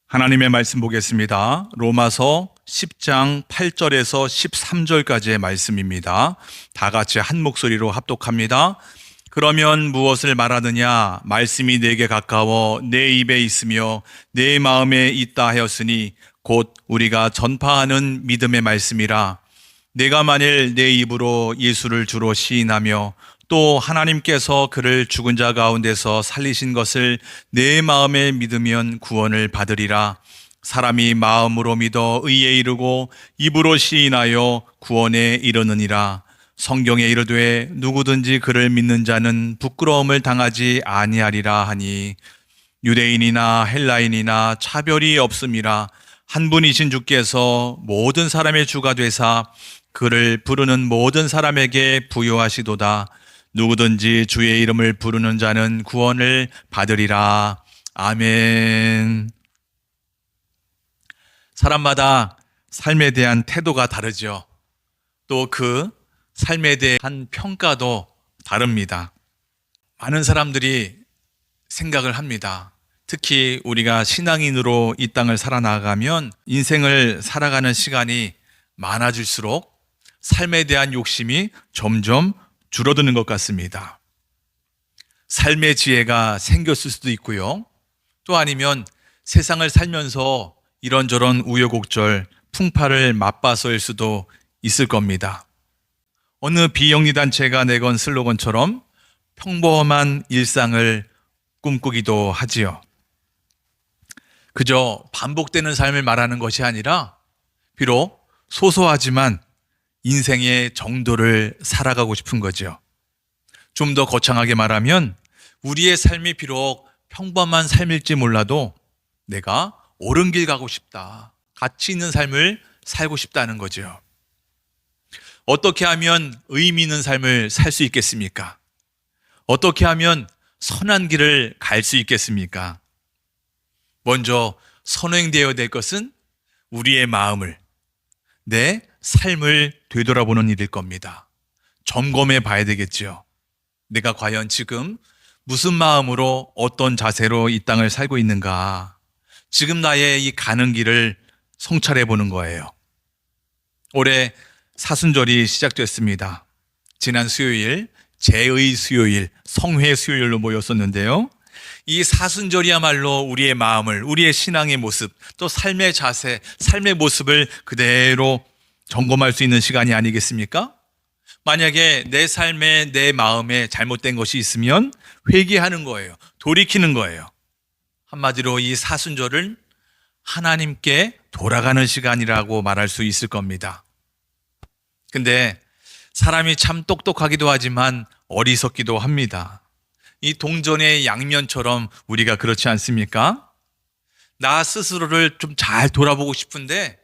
하나님의 말씀 보겠습니다. 로마서 10장 8절에서 13절까지의 말씀입니다. 다 같이 한 목소리로 합독합니다. 그러면 무엇을 말하느냐? 말씀이 내게 가까워 내 입에 있으며 내 마음에 있다 하였으니 곧 우리가 전파하는 믿음의 말씀이라. 내가 만일 내 입으로 예수를 주로 시인하며 또 하나님께서 그를 죽은 자 가운데서 살리신 것을 내 마음에 믿으면 구원을 받으리라. 사람이 마음으로 믿어 의에 이르고 입으로 시인하여 구원에 이르느니라. 성경에 이르되 누구든지 그를 믿는 자는 부끄러움을 당하지 아니하리라 하니 유대인이나 헬라인이나 차별이 없음이라. 한 분이신 주께서 모든 사람의 주가 되사 그를 부르는 모든 사람에게 부요하시도다. 누구든지 주의 이름을 부르는 자는 구원을 받으리라. 아멘. 사람마다 삶에 대한 태도가 다르죠. 또 그 삶에 대한 평가도 다릅니다. 많은 사람들이 생각을 합니다. 특히 우리가 신앙인으로 이 땅을 살아나가면 인생을 살아가는 시간이 많아질수록 삶에 대한 욕심이 점점 줄어드는 것 같습니다. 삶의 지혜가 생겼을 수도 있고요. 또 아니면 세상을 살면서 이런저런 우여곡절, 풍파를 맛봐서일 수도 있을 겁니다. 어느 비영리단체가 내건 슬로건처럼 평범한 일상을 꿈꾸기도 하지요. 그저 반복되는 삶을 말하는 것이 아니라 비록 소소하지만 인생의 정도를 살아가고 싶은 거죠. 좀 더 거창하게 말하면 우리의 삶이 비록 평범한 삶일지 몰라도 내가 옳은 길 가고 싶다. 가치 있는 삶을 살고 싶다는 거죠. 어떻게 하면 의미 있는 삶을 살 수 있겠습니까? 어떻게 하면 선한 길을 갈 수 있겠습니까? 먼저 선행되어야 될 것은 우리의 마음을, 내 삶을 되돌아보는 일일 겁니다. 점검해 봐야 되겠죠. 내가 과연 지금 무슨 마음으로 어떤 자세로 이 땅을 살고 있는가? 지금 나의 이 가는 길을 성찰해 보는 거예요. 올해 사순절이 시작됐습니다. 지난 수요일, 제의 수요일, 성회 수요일로 모였었는데요. 이 사순절이야말로 우리의 마음을, 우리의 신앙의 모습, 또 삶의 자세, 삶의 모습을 그대로 점검할 수 있는 시간이 아니겠습니까? 만약에 내 삶에, 내 마음에 잘못된 것이 있으면 회개하는 거예요. 돌이키는 거예요. 한마디로 이 사순절을 하나님께 돌아가는 시간이라고 말할 수 있을 겁니다. 근데 사람이 참 똑똑하기도 하지만 어리석기도 합니다. 이 동전의 양면처럼 우리가 그렇지 않습니까? 나 스스로를 좀 잘 돌아보고 싶은데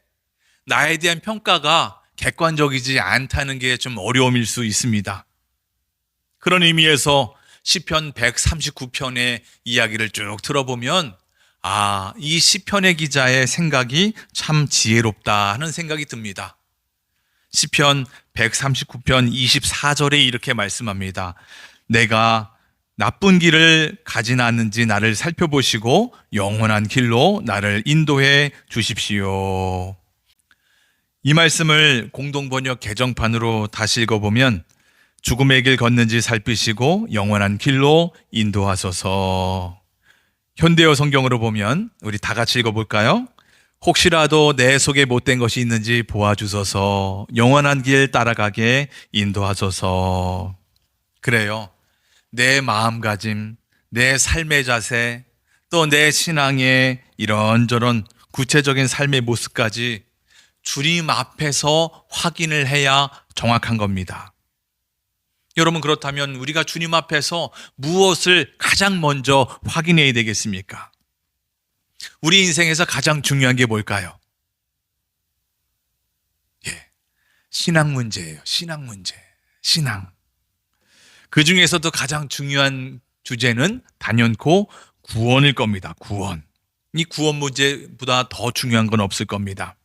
나에 대한 평가가 객관적이지 않다는 게 좀 어려움일 수 있습니다. 그런 의미에서 시편 139편의 이야기를 쭉 들어보면 이 시편의 기자의 생각이 참 지혜롭다 하는 생각이 듭니다. 시편 139편 24절에 이렇게 말씀합니다. 내가 나쁜 길을 가진 않는지 나를 살펴보시고 영원한 길로 나를 인도해 주십시오. 이 말씀을 공동번역 개정판으로 다시 읽어보면 죽음의 길 걷는지 살피시고 영원한 길로 인도하소서. 현대어 성경으로 보면 우리 다 같이 읽어볼까요? 혹시라도 내 속에 못된 것이 있는지 보아주소서. 영원한 길 따라가게 인도하소서. 그래요. 내 마음가짐, 내 삶의 자세, 또 내 신앙의 이런저런 구체적인 삶의 모습까지 주님 앞에서 확인을 해야 정확한 겁니다. 여러분, 그렇다면 우리가 주님 앞에서 무엇을 가장 먼저 확인해야 되겠습니까? 우리 인생에서 가장 중요한 게 뭘까요? 신앙 문제예요. 신앙 문제. 신앙. 그 중에서도 가장 중요한 주제는 단연코 구원일 겁니다. 구원. 이 구원 문제보다 더 중요한 건 없을 겁니다.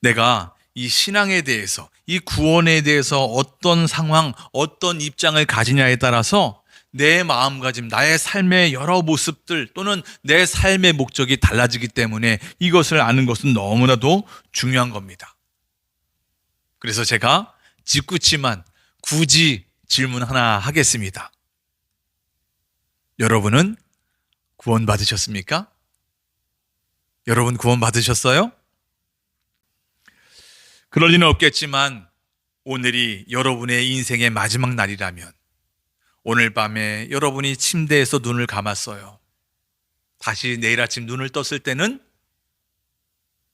내가 이 신앙에 대해서, 이 구원에 대해서 어떤 상황, 어떤 입장을 가지냐에 따라서 내 마음가짐, 나의 삶의 여러 모습들 또는 내 삶의 목적이 달라지기 때문에 이것을 아는 것은 너무나도 중요한 겁니다. 그래서 제가 짓궂지만 굳이 질문 하나 하겠습니다. 여러분은 구원 받으셨습니까? 여러분 구원 받으셨어요? 그럴 리는 없겠지만 오늘이 여러분의 인생의 마지막 날이라면 오늘 밤에 여러분이 침대에서 눈을 감았어요. 다시 내일 아침 눈을 떴을 때는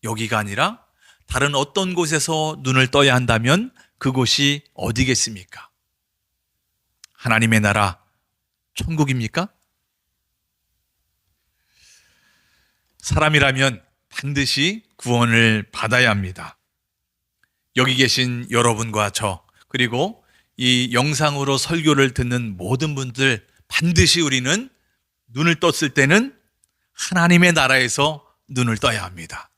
여기가 아니라 다른 어떤 곳에서 눈을 떠야 한다면 그곳이 어디겠습니까? 하나님의 나라, 천국입니까? 사람이라면 반드시 구원을 받아야 합니다. 여기 계신 여러분과 저, 그리고 이 영상으로 설교를 듣는 모든 분들 반드시 우리는 눈을 떴을 때는 하나님의 나라에서 눈을 떠야 합니다.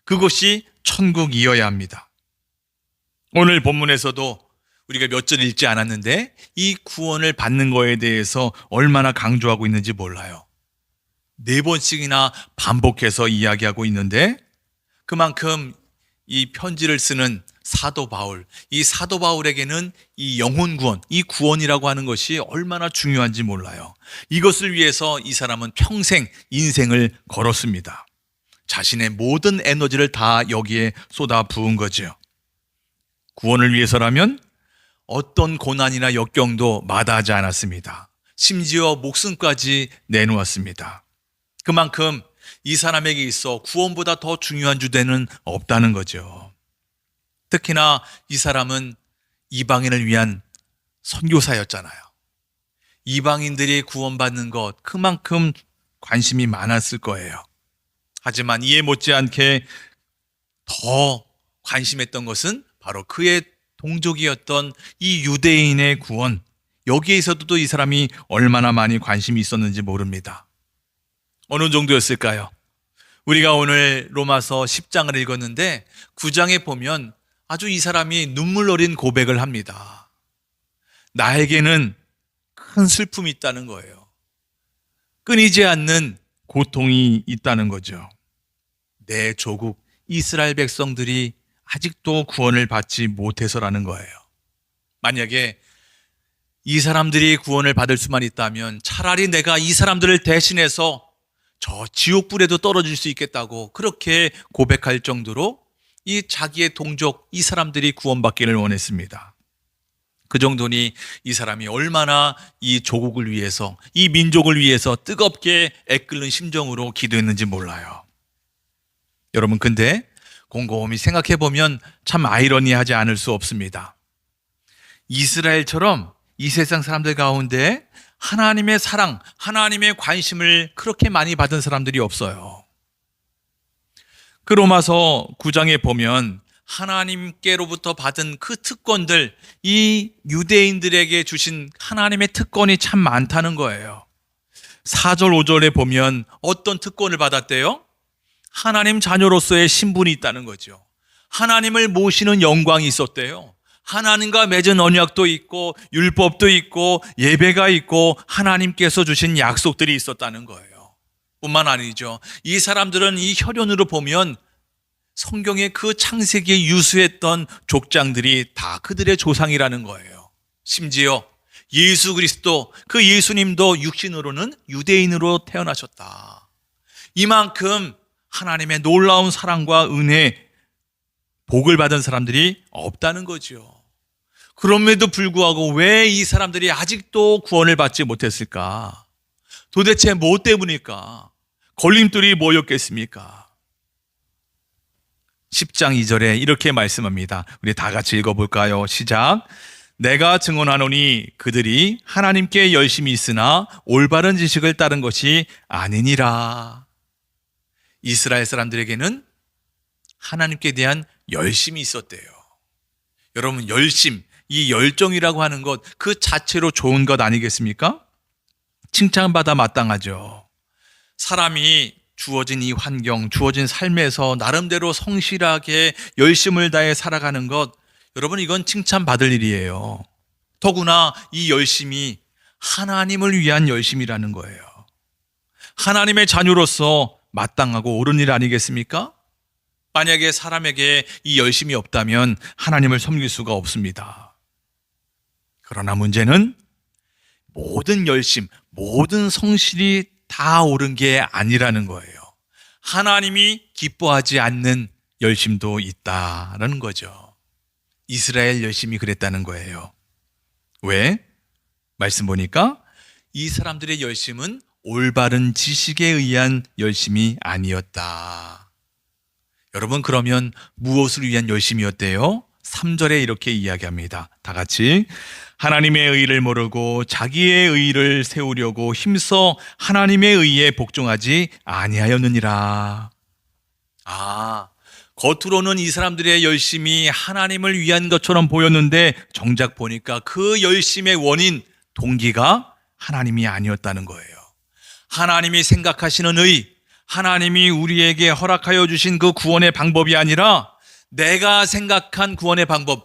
그곳이 천국이어야 합니다. 오늘 본문에서도 우리가 몇 절 읽지 않았는데 이 구원을 받는 거에 대해서 얼마나 강조하고 있는지 몰라요. 4번씩이나 반복해서 이야기하고 있는데 그만큼 이 편지를 쓰는 사도 바울, 이 사도 바울에게는 이 영혼 구원, 이 구원이라고 하는 것이 얼마나 중요한지 몰라요. 이것을 위해서 이 사람은 평생 인생을 걸었습니다. 자신의 모든 에너지를 다 여기에 쏟아 부은 거죠. 구원을 위해서라면 어떤 고난이나 역경도 마다하지 않았습니다. 심지어 목숨까지 내놓았습니다. 그만큼 이 사람에게 있어 구원보다 더 중요한 주제는 없다는 거죠. 특히나 이 사람은 이방인을 위한 선교사였잖아요. 이방인들이 구원받는 것 그만큼 관심이 많았을 거예요. 하지만 이에 못지않게 더 관심했던 것은 바로 그의 동족이었던 이 유대인의 구원, 여기에 있어도 이 사람이 얼마나 많이 관심이 있었는지 모릅니다. 어느 정도였을까요? 우리가 오늘 로마서 10장을 읽었는데 9장에 보면 아주 이 사람이 눈물 어린 고백을 합니다. 나에게는 큰 슬픔이 있다는 거예요. 끊이지 않는 고통이 있다는 거죠. 내 조국 이스라엘 백성들이 아직도 구원을 받지 못해서라는 거예요. 만약에 이 사람들이 구원을 받을 수만 있다면 차라리 내가 이 사람들을 대신해서 저 지옥불에도 떨어질 수 있겠다고 그렇게 고백할 정도로 이 자기의 동족 이 사람들이 구원받기를 원했습니다. 그 정도니 이 사람이 얼마나 이 조국을 위해서 이 민족을 위해서 뜨겁게 애끓는 심정으로 기도했는지 몰라요. 여러분 근데 곰곰이 생각해 보면 참 아이러니하지 않을 수 없습니다. 이스라엘처럼 이 세상 사람들 가운데 하나님의 사랑, 하나님의 관심을 그렇게 많이 받은 사람들이 없어요. 그 로마서 9장에 보면 하나님께로부터 받은 그 특권들, 이 유대인들에게 주신 하나님의 특권이 참 많다는 거예요. 4절, 5절에 보면 어떤 특권을 받았대요? 하나님 자녀로서의 신분이 있다는 거죠. 하나님을 모시는 영광이 있었대요. 하나님과 맺은 언약도 있고 율법도 있고 예배가 있고 하나님께서 주신 약속들이 있었다는 거예요. 뿐만 아니죠. 이 사람들은 이 혈연으로 보면 성경의 그 창세기에 유수했던 족장들이 다 그들의 조상이라는 거예요. 심지어 예수 그리스도, 그 예수님도 육신으로는 유대인으로 태어나셨다. 이만큼 하나님의 놀라운 사랑과 은혜, 복을 받은 사람들이 없다는 거죠. 그럼에도 불구하고 왜 이 사람들이 아직도 구원을 받지 못했을까? 도대체 뭐 때문일까? 걸림돌이 뭐였겠습니까? 10장 2절에 이렇게 말씀합니다. 우리 다 같이 읽어볼까요? 시작. 내가 증언하노니 그들이 하나님께 열심히 있으나 올바른 지식을 따른 것이 아니니라. 이스라엘 사람들에게는 하나님께 대한 열심이 있었대요. 여러분, 열심, 이 열정이라고 하는 것 그 자체로 좋은 것 아니겠습니까? 칭찬받아 마땅하죠. 사람이 주어진 이 환경, 주어진 삶에서 나름대로 성실하게 열심을 다해 살아가는 것, 여러분 이건 칭찬받을 일이에요. 더구나 이 열심이 하나님을 위한 열심이라는 거예요. 하나님의 자녀로서 마땅하고 옳은 일 아니겠습니까? 만약에 사람에게 이 열심이 없다면 하나님을 섬길 수가 없습니다. 그러나 문제는 모든 열심, 모든 성실이 다 옳은 게 아니라는 거예요. 하나님이 기뻐하지 않는 열심도 있다라는 거죠. 이스라엘 열심이 그랬다는 거예요. 왜? 말씀 보니까 이 사람들의 열심은 올바른 지식에 의한 열심이 아니었다. 여러분, 그러면 무엇을 위한 열심이었대요? 3절에 이렇게 이야기합니다. 다 같이. 하나님의 의를 모르고 자기의 의를 세우려고 힘써 하나님의 의에 복종하지 아니하였느니라. 겉으로는 이 사람들의 열심이 하나님을 위한 것처럼 보였는데 정작 보니까 그 열심의 원인, 동기가 하나님이 아니었다는 거예요. 하나님이 생각하시는 의, 하나님이 우리에게 허락하여 주신 그 구원의 방법이 아니라 내가 생각한 구원의 방법,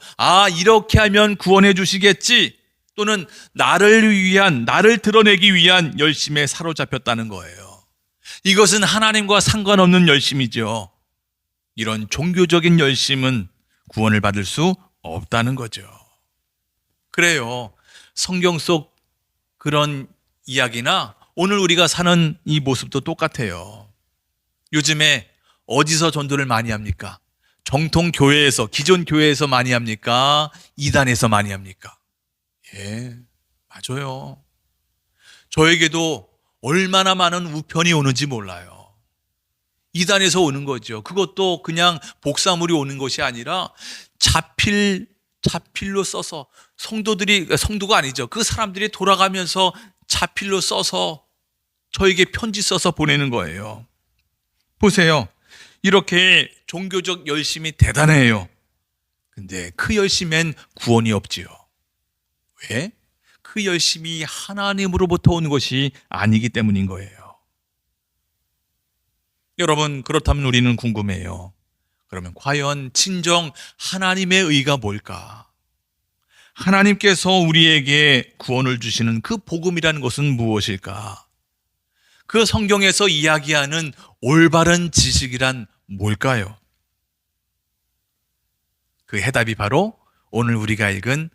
이렇게 하면 구원해 주시겠지, 또는 나를 드러내기 위한 열심에 사로잡혔다는 거예요. 이것은 하나님과 상관없는 열심이죠. 이런 종교적인 열심은 구원을 받을 수 없다는 거죠. 그래요. 성경 속 그런 이야기나 오늘 우리가 사는 이 모습도 똑같아요. 요즘에 어디서 전도를 많이 합니까? 정통 교회에서, 기존 교회에서 많이 합니까? 이단에서 많이 합니까? 예, 맞아요. 저에게도 얼마나 많은 우편이 오는지 몰라요. 이단에서 오는 거죠. 그것도 그냥 복사물이 오는 것이 아니라 자필로 써서 성도가 아니죠. 그 사람들이 돌아가면서 자필로 써서 저에게 편지 써서 보내는 거예요. 보세요. 이렇게 종교적 열심이 대단해요. 근데 그 열심엔 구원이 없지요. 왜? 그 열심이 하나님으로부터 온 것이 아니기 때문인 거예요. 여러분, 그렇다면 우리는 궁금해요. 그러면 과연 진정 하나님의 의가 뭘까? 하나님께서 우리에게 구원을 주시는 그 복음이라는 것은 무엇일까? 그 성경에서 이야기하는 올바른 지식이란 뭘까요? 그 해답이 바로 오늘 우리가 읽은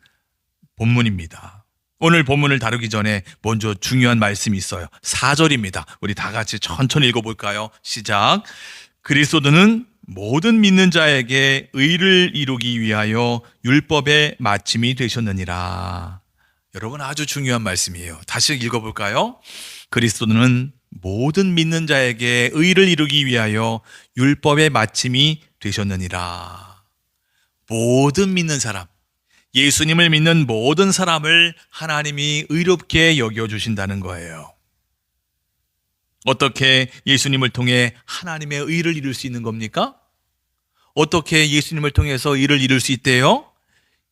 본문입니다. 오늘 본문을 다루기 전에 먼저 중요한 말씀이 있어요. 4절입니다. 우리 다 같이 천천히 읽어볼까요? 시작. 그리스도는 모든 믿는 자에게 의를 이루기 위하여 율법의 마침이 되셨느니라. 여러분, 아주 중요한 말씀이에요. 다시 읽어볼까요? 그리스도는 모든 믿는 자에게 의를 이루기 위하여 율법의 마침이 되셨느니라. 모든 믿는 사람, 예수님을 믿는 모든 사람을 하나님이 의롭게 여겨주신다는 거예요. 어떻게 예수님을 통해 하나님의 의를 이룰 수 있는 겁니까? 어떻게 예수님을 통해서 의를 이룰 수 있대요?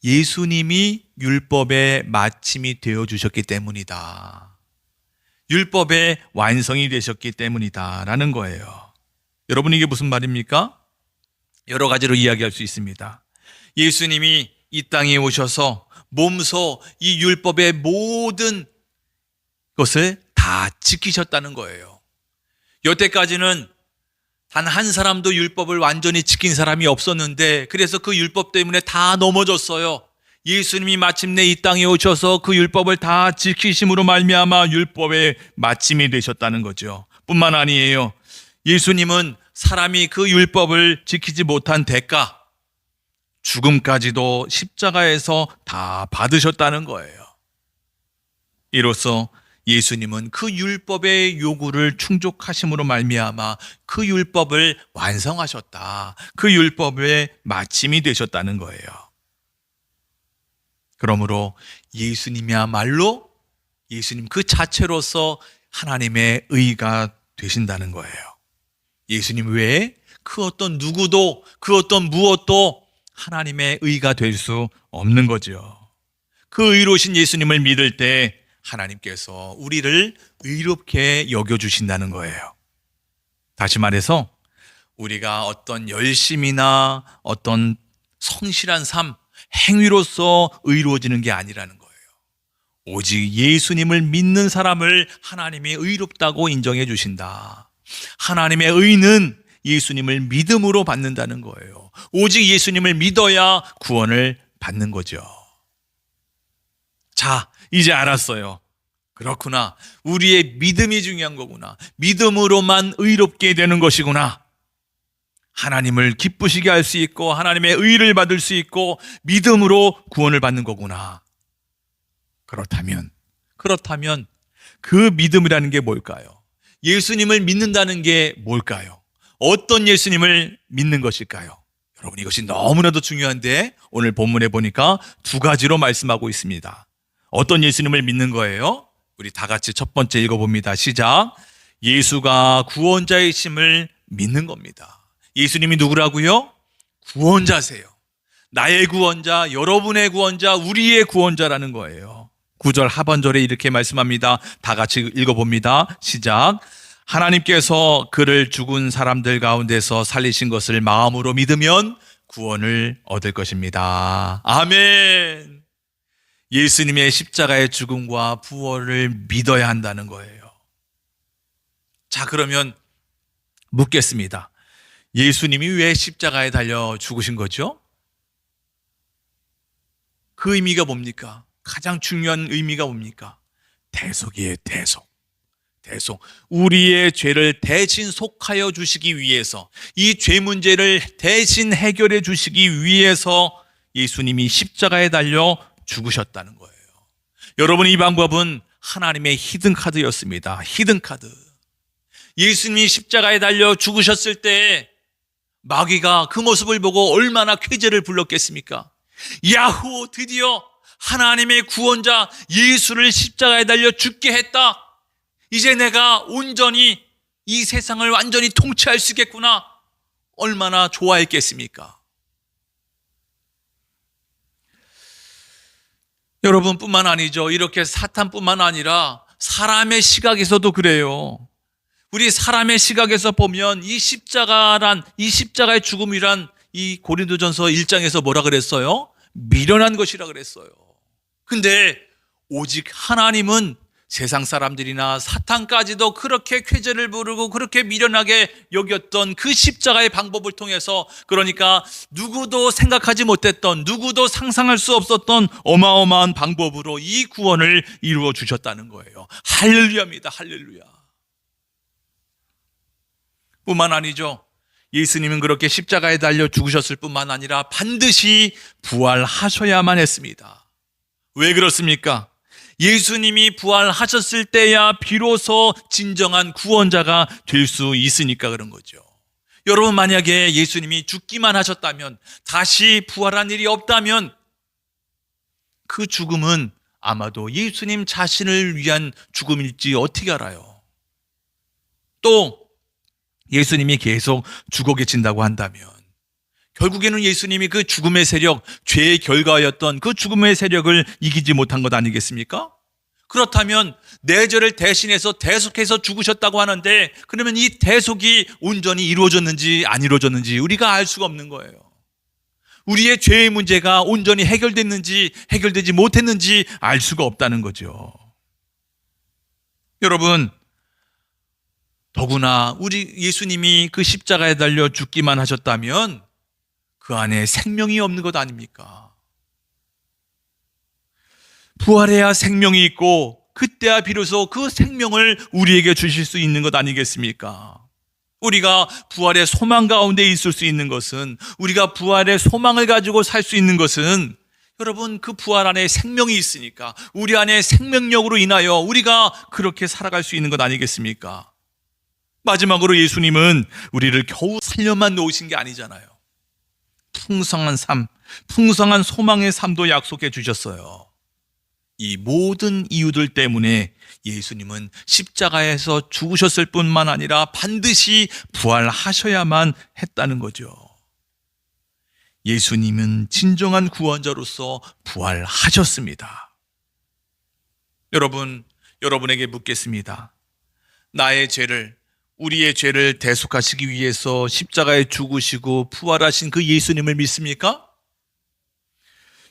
예수님이 율법의 마침이 되어주셨기 때문이다. 율법의 완성이 되셨기 때문이다 라는 거예요. 여러분, 이게 무슨 말입니까? 여러 가지로 이야기할 수 있습니다. 예수님이 이 땅에 오셔서 몸소 이 율법의 모든 것을 다 지키셨다는 거예요. 여태까지는 단 한 사람도 율법을 완전히 지킨 사람이 없었는데, 그래서 그 율법 때문에 다 넘어졌어요. 예수님이 마침내 이 땅에 오셔서 그 율법을 다 지키심으로 말미암아 율법의 마침이 되셨다는 거죠. 뿐만 아니에요. 예수님은 사람이 그 율법을 지키지 못한 대가, 죽음까지도 십자가에서 다 받으셨다는 거예요. 이로써 예수님은 그 율법의 요구를 충족하심으로 말미암아 그 율법을 완성하셨다. 그 율법의 마침이 되셨다는 거예요. 그러므로 예수님이야말로 예수님 그 자체로서 하나님의 의가 되신다는 거예요. 예수님 외에 그 어떤 누구도, 그 어떤 무엇도 하나님의 의가 될 수 없는 거죠. 그 의로우신 예수님을 믿을 때 하나님께서 우리를 의롭게 여겨주신다는 거예요. 다시 말해서 우리가 어떤 열심이나 어떤 성실한 삶, 행위로서 의로워지는 게 아니라는 거예요. 오직 예수님을 믿는 사람을 하나님이 의롭다고 인정해 주신다. 하나님의 의는 예수님을 믿음으로 받는다는 거예요. 오직 예수님을 믿어야 구원을 받는 거죠. 자, 이제 알았어요. 그렇구나. 우리의 믿음이 중요한 거구나. 믿음으로만 의롭게 되는 것이구나. 하나님을 기쁘시게 할 수 있고 하나님의 의를 받을 수 있고 믿음으로 구원을 받는 거구나. 그렇다면 그 믿음이라는 게 뭘까요? 예수님을 믿는다는 게 뭘까요? 어떤 예수님을 믿는 것일까요? 여러분, 이것이 너무나도 중요한데 오늘 본문에 보니까 두 가지로 말씀하고 있습니다. 어떤 예수님을 믿는 거예요? 우리 다 같이 첫 번째 읽어봅니다. 시작. 예수가 구원자이심을 믿는 겁니다. 예수님이 누구라고요? 구원자세요. 나의 구원자, 여러분의 구원자, 우리의 구원자라는 거예요. 9절 하반절에 이렇게 말씀합니다. 다 같이 읽어봅니다. 시작. 하나님께서 그를 죽은 사람들 가운데서 살리신 것을 마음으로 믿으면 구원을 얻을 것입니다. 아멘. 예수님의 십자가의 죽음과 부활을 믿어야 한다는 거예요. 자, 그러면 묻겠습니다. 예수님이 왜 십자가에 달려 죽으신 거죠? 그 의미가 뭡니까? 가장 중요한 의미가 뭡니까? 대속이에요, 대속. 우리의 죄를 대신 속하여 주시기 위해서, 이 죄 문제를 대신 해결해 주시기 위해서 예수님이 십자가에 달려 죽으셨다는 거예요. 여러분, 이 방법은 하나님의 히든카드였습니다. 히든카드. 예수님이 십자가에 달려 죽으셨을 때 마귀가 그 모습을 보고 얼마나 쾌재를 불렀겠습니까? 야후, 드디어 하나님의 구원자 예수를 십자가에 달려 죽게 했다. 이제 내가 온전히 이 세상을 완전히 통치할 수 있겠구나. 얼마나 좋아했겠습니까? 여러분뿐만 아니죠. 이렇게 사탄뿐만 아니라 사람의 시각에서도 그래요. 우리 사람의 시각에서 보면 이 십자가의 죽음이란 이 고린도전서 1장에서 뭐라 그랬어요? 미련한 것이라 그랬어요. 근데 오직 하나님은 세상 사람들이나 사탄까지도 그렇게 쾌재를 부르고 그렇게 미련하게 여겼던 그 십자가의 방법을 통해서, 그러니까 누구도 생각하지 못했던, 누구도 상상할 수 없었던 어마어마한 방법으로 이 구원을 이루어 주셨다는 거예요. 할렐루야입니다. 할렐루야. 뿐만 아니죠. 예수님은 그렇게 십자가에 달려 죽으셨을 뿐만 아니라 반드시 부활하셔야만 했습니다. 왜 그렇습니까? 예수님이 부활하셨을 때야 비로소 진정한 구원자가 될 수 있으니까 그런 거죠. 여러분, 만약에 예수님이 죽기만 하셨다면, 다시 부활한 일이 없다면 그 죽음은 아마도 예수님 자신을 위한 죽음일지 어떻게 알아요? 또 예수님이 계속 죽어 계신다고 한다면 결국에는 예수님이 그 죽음의 세력, 죄의 결과였던 그 죽음의 세력을 이기지 못한 것 아니겠습니까? 그렇다면 내 죄를 대신해서 대속해서 죽으셨다고 하는데, 그러면 이 대속이 온전히 이루어졌는지 안 이루어졌는지 우리가 알 수가 없는 거예요. 우리의 죄의 문제가 온전히 해결됐는지 해결되지 못했는지 알 수가 없다는 거죠. 여러분, 더구나 우리 예수님이 그 십자가에 달려 죽기만 하셨다면 그 안에 생명이 없는 것 아닙니까? 부활해야 생명이 있고 그때야 비로소 그 생명을 우리에게 주실 수 있는 것 아니겠습니까? 우리가 부활의 소망 가운데 있을 수 있는 것은, 우리가 부활의 소망을 가지고 살 수 있는 것은, 여러분, 그 부활 안에 생명이 있으니까, 우리 안에 생명력으로 인하여 우리가 그렇게 살아갈 수 있는 것 아니겠습니까? 마지막으로 예수님은 우리를 겨우 살려만 놓으신 게 아니잖아요. 풍성한 삶, 풍성한 소망의 삶도 약속해 주셨어요. 이 모든 이유들 때문에 예수님은 십자가에서 죽으셨을 뿐만 아니라 반드시 부활하셔야만 했다는 거죠. 예수님은 진정한 구원자로서 부활하셨습니다. 여러분, 여러분에게 묻겠습니다. 나의 죄를, 우리의 죄를 대속하시기 위해서 십자가에 죽으시고 부활하신 그 예수님을 믿습니까?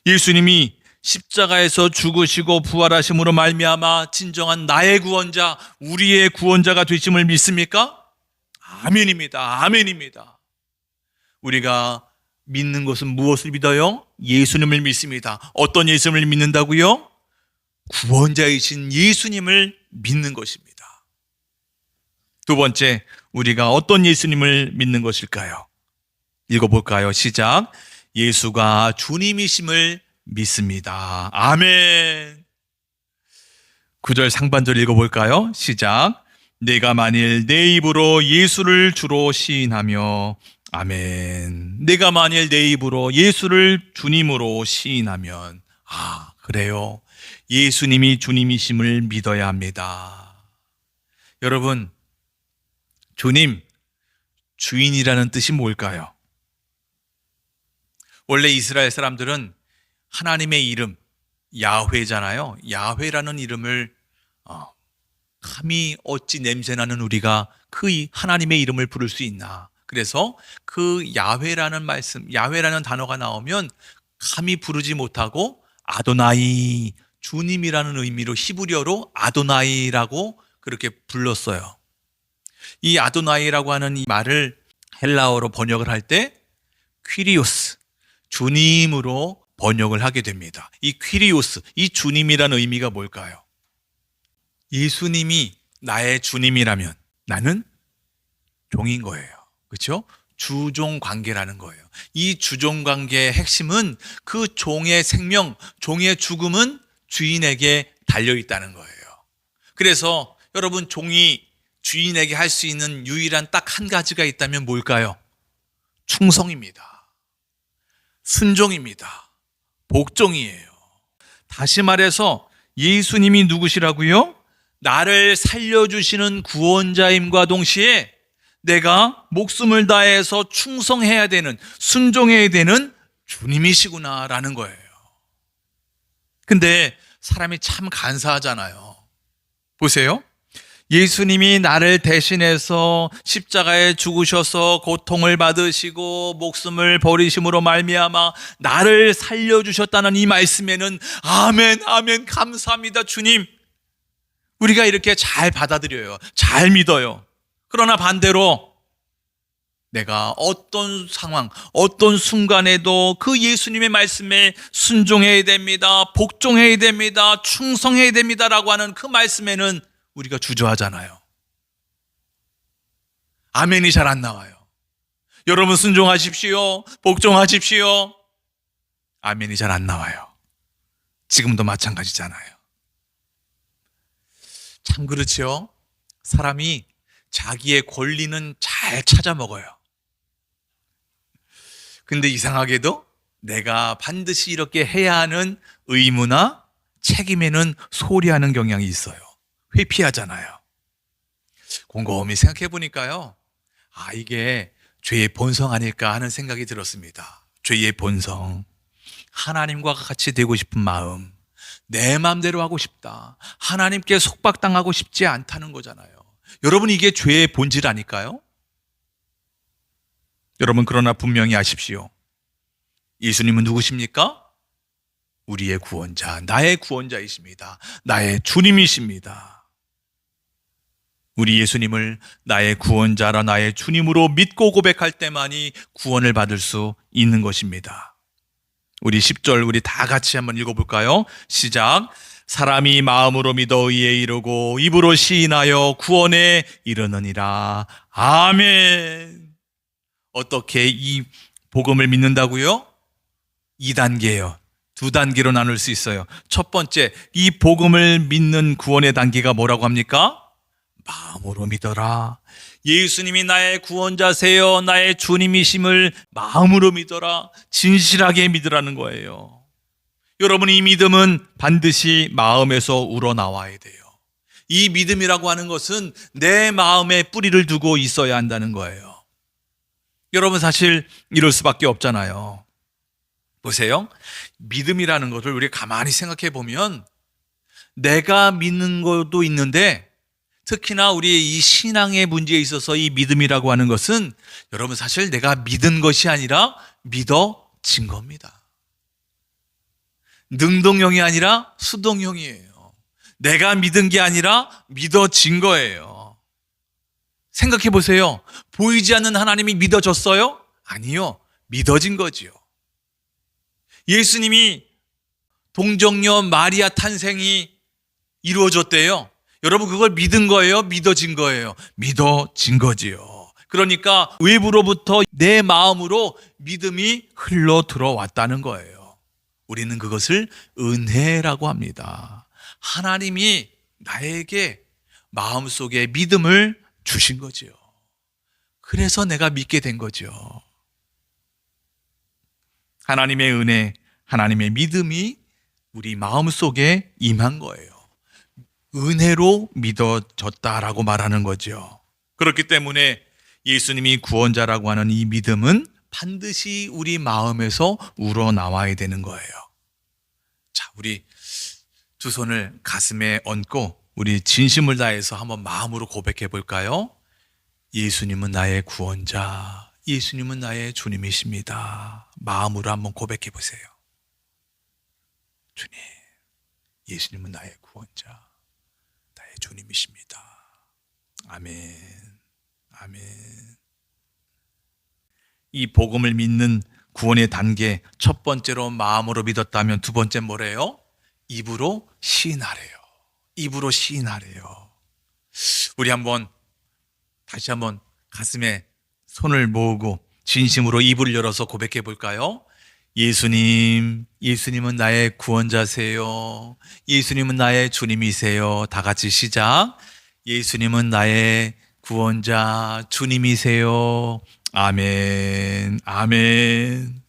예수님이 십자가에서 죽으시고 부활하심으로 말미암아 진정한 나의 구원자, 우리의 구원자가 되심을 믿습니까? 아멘입니다. 아멘입니다. 우리가 믿는 것은 무엇을 믿어요? 예수님을 믿습니다. 어떤 예수님을 믿는다고요? 구원자이신 예수님을 믿는 것입니다. 두 번째, 우리가 어떤 예수님을 믿는 것일까요? 읽어볼까요? 시작. 예수가 주님이심을 믿습니다. 아멘. 9절 상반절 읽어볼까요? 시작. 내가 만일 내 입으로 예수를 주로 시인하며, 아멘. 내가 만일 내 입으로 예수를 주님으로 시인하면, 그래요. 예수님이 주님이심을 믿어야 합니다. 여러분, 주님, 주인이라는 뜻이 뭘까요? 원래 이스라엘 사람들은 하나님의 이름, 야훼잖아요. 야훼라는 이름을 감히 어찌 냄새나는 우리가 그 하나님의 이름을 부를 수 있나. 그래서 그 야훼라는 말씀, 야훼라는 단어가 나오면 감히 부르지 못하고 아도나이, 주님이라는 의미로 히브리어로 아도나이라고 그렇게 불렀어요. 이 아도나이라고 하는 이 말을 헬라어로 번역을 할 때 퀴리오스, 주님으로 번역을 하게 됩니다. 이 퀴리오스, 이 주님이라는 의미가 뭘까요? 예수님이 나의 주님이라면 나는 종인 거예요. 그렇죠? 주종 관계라는 거예요. 이 주종 관계의 핵심은 그 종의 생명, 종의 죽음은 주인에게 달려 있다는 거예요. 그래서 여러분, 종이 주인에게 할 수 있는 유일한 딱 한 가지가 있다면 뭘까요? 충성입니다. 순종입니다. 복종이에요. 다시 말해서 예수님이 누구시라고요? 나를 살려주시는 구원자임과 동시에 내가 목숨을 다해서 충성해야 되는, 순종해야 되는 주님이시구나라는 거예요. 근데 사람이 참 간사하잖아요. 보세요. 예수님이 나를 대신해서 십자가에 죽으셔서 고통을 받으시고 목숨을 버리심으로 말미암아 나를 살려주셨다는 이 말씀에는 아멘, 아멘, 감사합니다, 주님. 우리가 이렇게 잘 받아들여요. 잘 믿어요. 그러나 반대로 내가 어떤 상황, 어떤 순간에도 그 예수님의 말씀에 순종해야 됩니다, 복종해야 됩니다, 충성해야 됩니다라고 하는 그 말씀에는 우리가 주저하잖아요. 아멘이 잘 안 나와요. 여러분, 순종하십시오, 복종하십시오. 아멘이 잘 안 나와요. 지금도 마찬가지잖아요. 참 그렇죠. 사람이 자기의 권리는 잘 찾아 먹어요. 근데 이상하게도 내가 반드시 이렇게 해야 하는 의무나 책임에는 소홀히하는 경향이 있어요. 회피하잖아요. 곰곰이 생각해 보니까요, 이게 죄의 본성 아닐까 하는 생각이 들었습니다. 죄의 본성. 하나님과 같이 되고 싶은 마음, 내 마음대로 하고 싶다, 하나님께 속박당하고 싶지 않다는 거잖아요. 여러분, 이게 죄의 본질 아닐까요? 여러분, 그러나 분명히 아십시오. 예수님은 누구십니까? 우리의 구원자, 나의 구원자이십니다. 나의 주님이십니다. 우리 예수님을 나의 구원자라 나의 주님으로 믿고 고백할 때만이 구원을 받을 수 있는 것입니다. 우리 10절 우리 다 같이 한번 읽어볼까요? 시작. 사람이 마음으로 믿어 의에 이르고 입으로 시인하여 구원에 이르느니라. 아멘. 어떻게 이 복음을 믿는다고요? 2단계예요. 2단계로 나눌 수 있어요. 첫 번째, 이 복음을 믿는 구원의 단계가 뭐라고 합니까? 마음으로 믿어라. 예수님이 나의 구원자세요, 나의 주님이심을 마음으로 믿어라. 진실하게 믿으라는 거예요. 여러분, 이 믿음은 반드시 마음에서 우러나와야 돼요. 이 믿음이라고 하는 것은 내 마음에 뿌리를 두고 있어야 한다는 거예요. 여러분, 사실 이럴 수밖에 없잖아요. 보세요. 믿음이라는 것을 우리가 가만히 생각해 보면 내가 믿는 것도 있는데, 특히나 우리의 이 신앙의 문제에 있어서 이 믿음이라고 하는 것은 여러분, 사실 내가 믿은 것이 아니라 믿어진 겁니다. 능동형이 아니라 수동형이에요. 내가 믿은 게 아니라 믿어진 거예요. 생각해 보세요. 보이지 않는 하나님이 믿어졌어요? 아니요. 믿어진 거지요. 예수님이 동정녀 마리아 탄생이 이루어졌대요. 여러분, 그걸 믿은 거예요? 믿어진 거예요? 믿어진 거지요. 그러니까 외부로부터 내 마음으로 믿음이 흘러 들어왔다는 거예요. 우리는 그것을 은혜라고 합니다. 하나님이 나에게 마음속에 믿음을 주신 거지요. 그래서 내가 믿게 된 거죠. 하나님의 은혜, 하나님의 믿음이 우리 마음속에 임한 거예요. 은혜로 믿어졌다라고 말하는 거죠. 그렇기 때문에 예수님이 구원자라고 하는 이 믿음은 반드시 우리 마음에서 우러나와야 되는 거예요. 자, 우리 두 손을 가슴에 얹고 우리 진심을 다해서 한번 마음으로 고백해 볼까요? 예수님은 나의 구원자, 예수님은 나의 주님이십니다. 마음으로 한번 고백해 보세요. 주님, 예수님은 나의 구원자, 나의 주님이십니다. 아멘, 아멘. 이 복음을 믿는 구원의 단계, 첫 번째로 마음으로 믿었다면 두 번째 뭐래요? 입으로 시인하래요. 입으로 시인하래요. 우리 다시 한번 가슴에 손을 모으고 진심으로 입을 열어서 고백해 볼까요? 예수님, 예수님은 나의 구원자세요. 예수님은 나의 주님이세요. 다 같이 시작. 예수님은 나의 구원자, 주님이세요. 아멘, 아멘.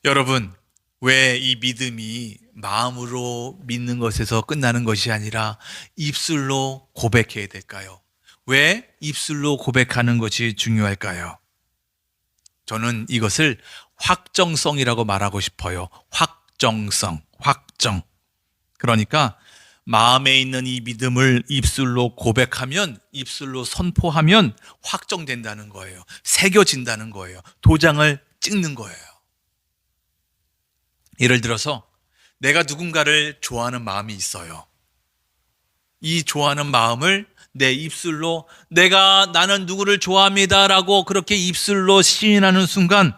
여러분, 왜 이 믿음이 마음으로 믿는 것에서 끝나는 것이 아니라 입술로 고백해야 될까요? 왜 입술로 고백하는 것이 중요할까요? 저는 이것을 확정성이라고 말하고 싶어요. 확정성, 확정. 그러니까 마음에 있는 이 믿음을 입술로 고백하면, 입술로 선포하면 확정된다는 거예요. 새겨진다는 거예요. 도장을 찍는 거예요. 예를 들어서 내가 누군가를 좋아하는 마음이 있어요. 이 좋아하는 마음을 내 입술로 나는 누구를 좋아합니다라고 그렇게 입술로 시인하는 순간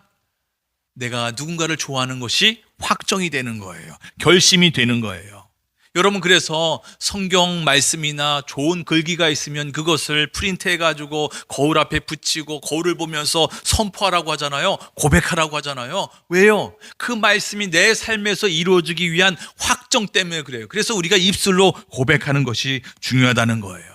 내가 누군가를 좋아하는 것이 확정이 되는 거예요. 결심이 되는 거예요. 여러분, 그래서 성경 말씀이나 좋은 글귀가 있으면 그것을 프린트해가지고 거울 앞에 붙이고 거울을 보면서 선포하라고 하잖아요. 고백하라고 하잖아요. 왜요? 그 말씀이 내 삶에서 이루어지기 위한 확정 때문에 그래요. 그래서 우리가 입술로 고백하는 것이 중요하다는 거예요.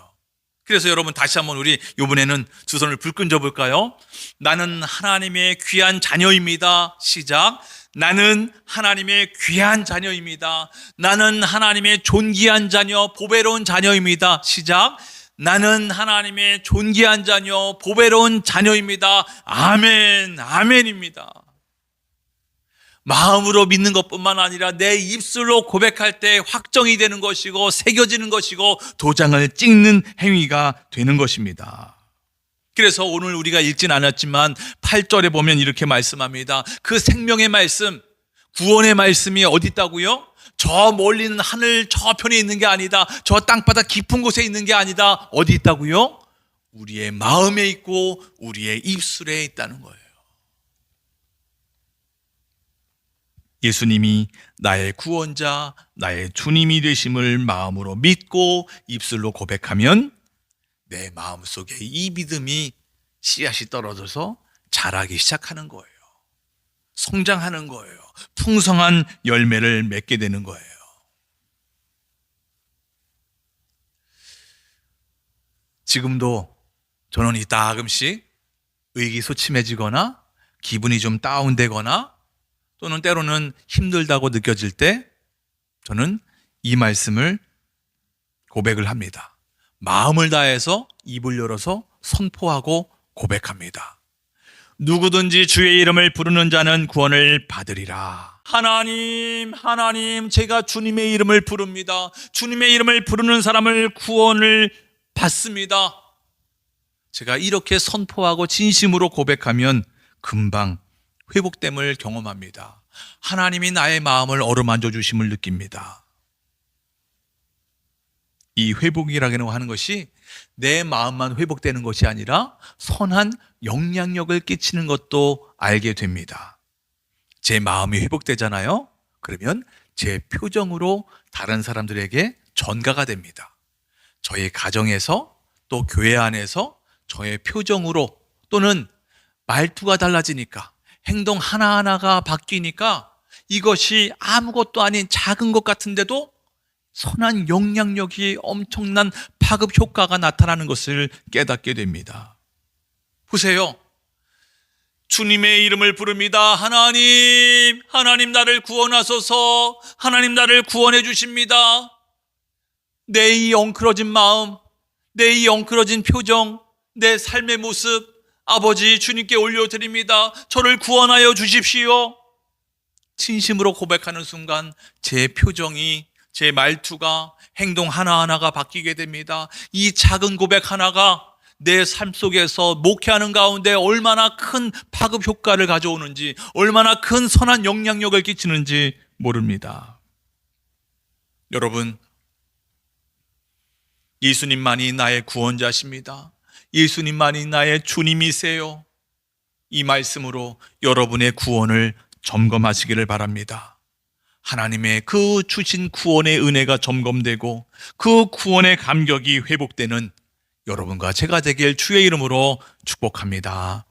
그래서 여러분, 다시 한번 우리 이번에는 두 손을 불끈 볼까요? 나는 하나님의 귀한 자녀입니다. 시작. 나는 하나님의 귀한 자녀입니다. 나는 하나님의 존귀한 자녀, 보배로운 자녀입니다. 시작. 나는 하나님의 존귀한 자녀, 보배로운 자녀입니다. 아멘, 아멘입니다. 마음으로 믿는 것뿐만 아니라 내 입술로 고백할 때 확정이 되는 것이고 새겨지는 것이고 도장을 찍는 행위가 되는 것입니다. 그래서 오늘 우리가 읽진 않았지만 8절에 보면 이렇게 말씀합니다. 그 생명의 말씀, 구원의 말씀이 어디 있다고요? 저 멀리 있는 하늘 저편에 있는 게 아니다. 저 땅바닥 깊은 곳에 있는 게 아니다. 어디 있다고요? 우리의 마음에 있고 우리의 입술에 있다는 거예요. 예수님이 나의 구원자, 나의 주님이 되심을 마음으로 믿고 입술로 고백하면 내 마음속에 이 믿음이 씨앗이 떨어져서 자라기 시작하는 거예요. 성장하는 거예요. 풍성한 열매를 맺게 되는 거예요. 지금도 저는 이따금씩 의기소침해지거나 기분이 좀 다운되거나 또는 때로는 힘들다고 느껴질 때 저는 이 말씀을 고백을 합니다. 마음을 다해서 입을 열어서 선포하고 고백합니다. 누구든지 주의 이름을 부르는 자는 구원을 받으리라. 하나님, 하나님, 제가 주님의 이름을 부릅니다. 주님의 이름을 부르는 사람을 구원을 받습니다. 제가 이렇게 선포하고 진심으로 고백하면 금방 회복됨을 경험합니다. 하나님이 나의 마음을 어루만져 주심을 느낍니다. 이 회복이라고 하는 것이 내 마음만 회복되는 것이 아니라 선한 영향력을 끼치는 것도 알게 됩니다. 제 마음이 회복되잖아요. 그러면 제 표정으로 다른 사람들에게 전가가 됩니다. 저의 가정에서 또 교회 안에서 저의 표정으로 또는 말투가 달라지니까 행동 하나하나가 바뀌니까 이것이 아무것도 아닌 작은 것 같은데도 선한 영향력이 엄청난 파급 효과가 나타나는 것을 깨닫게 됩니다. 보세요. 주님의 이름을 부릅니다. 하나님, 하나님 나를 구원하소서. 하나님 나를 구원해 주십니다. 내 이 엉클어진 마음, 내 이 엉클어진 표정, 내 삶의 모습, 아버지 주님께 올려드립니다. 저를 구원하여 주십시오. 진심으로 고백하는 순간 제 표정이, 제 말투가, 행동 하나하나가 바뀌게 됩니다. 이 작은 고백 하나가 내 삶 속에서 목회하는 가운데 얼마나 큰 파급 효과를 가져오는지, 얼마나 큰 선한 영향력을 끼치는지 모릅니다. 여러분, 예수님만이 나의 구원자십니다. 예수님만이 나의 주님이세요. 이 말씀으로 여러분의 구원을 점검하시기를 바랍니다. 하나님의 그 주신 구원의 은혜가 점검되고 그 구원의 감격이 회복되는 여러분과 제가 되길 주의 이름으로 축복합니다.